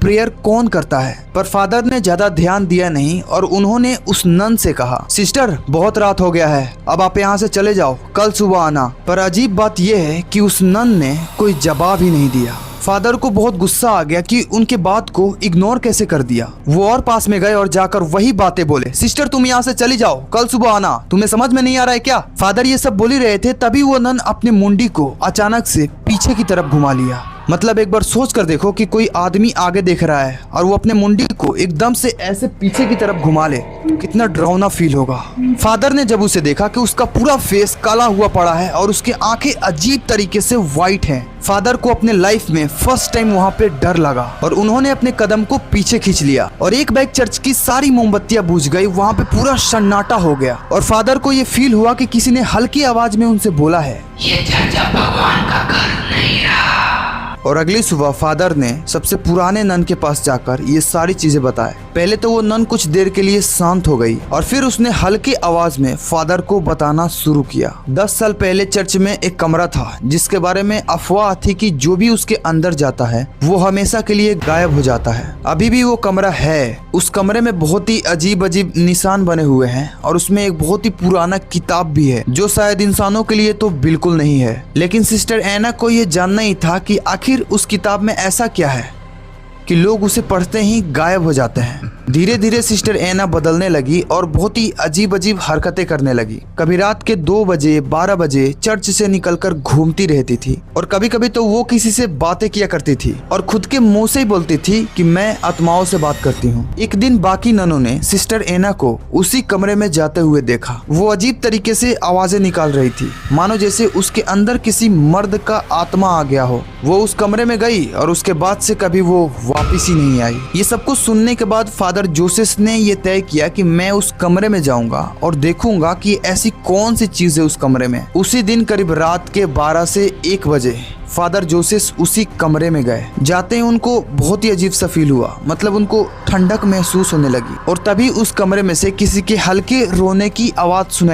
Prayer कौन करता है। पर फादर ने ज्यादा ध्यान दिया नहीं और उन्होंने उस नन से कहा, सिस्टर बहुत रात हो गया है, अब आप यहाँ से चले जाओ, कल सुबह आना। पर अजीब बात यह है कि उस नन ने कोई जवाब ही नहीं दिया। फादर को बहुत गुस्सा आ गया कि उनके बात को इग्नोर कैसे कर दिया। वो और पास में गए और जाकर वही बातें बोले, सिस्टर तुम यहाँ से चली जाओ, कल सुबह आना, तुम्हें समझ में नहीं आ रहा है क्या। फादर ये सब बोल ही रहे थे, तभी वो नन अपने मुंडी को अचानक से पीछे की तरफ घुमा लिया। मतलब एक बार सोच कर देखो कि कोई आदमी आगे देख रहा है और वो अपने मुंडी को एकदम से ऐसे पीछे की तरफ घुमा ले, कितना डरावना फील होगा। फादर ने जब उसे देखा कि उसका पूरा फेस काला हुआ पड़ा है और उसके आंखें अजीब तरीके से वाइट हैं, फादर को अपने लाइफ में फर्स्ट टाइम वहाँ पे डर लगा और उन्होंने अपने कदम को पीछे खींच लिया और एक बैग चर्च की सारी मोमबत्तियां बुझ गई। वहाँ पे पूरा सन्नाटा हो गया और फादर को ये फील हुआ कि किसी ने हल्की आवाज में उनसे बोला है, ये चर्च अब भगवान का घर नहीं रहा। और अगली सुबह फादर ने सबसे पुराने नन के पास जाकर ये सारी चीजें बताए। पहले तो वो नन कुछ देर के लिए शांत हो गई और फिर उसने हल्की आवाज में फादर को बताना शुरू किया। 10 साल पहले चर्च में एक कमरा था जिसके बारे में अफवाह थी कि जो भी उसके अंदर जाता है वो हमेशा के लिए गायब हो जाता है। अभी भी वो कमरा है। उस कमरे में बहुत ही अजीब अजीब निशान बने हुए हैं और उसमें एक बहुत ही पुराना किताब भी है जो शायद इंसानों के लिए तो बिल्कुल नहीं है। लेकिन सिस्टर एना को ये जानना ही था कि आखिर उस किताब में ऐसा क्या है कि लोग उसे पढ़ते ही गायब हो जाते हैं। धीरे धीरे सिस्टर एना बदलने लगी और बहुत ही अजीब अजीब हरकतें करने लगी। कभी रात के 2 बजे 12 बजे चर्च से निकलकर घूमती रहती थी और कभी कभी तो वो किसी से बातें किया करती थी और खुद के मुंह से ही बोलती थी कि मैं आत्माओं से बात करती हूँ। एक दिन बाकी ननों ने सिस्टर एना को उसी कमरे में जाते हुए देखा। वो अजीब तरीके से आवाजें निकाल रही थी, मानो जैसे उसके अंदर किसी मर्द का आत्मा आ गया हो। वो उस कमरे में गई और उसके बाद से कभी वो वापिस ही नहीं आई। ये सब कुछ सुनने के बाद फादर जोसेफ ने ये तय किया कि मैं उस कमरे में जाऊंगा और देखूंगा कि ऐसी कौन सी चीज है उस कमरे में। उसी दिन करीब रात के 12 से 1 बजे फादर जोसेफ उसी कमरे में गए। जाते ही उनको बहुत ही अजीब सा फील हुआ, मतलब उनको ठंडक महसूस होने लगी और तभी उस कमरे में से किसी के हल्के रोने की आवाज सुनाई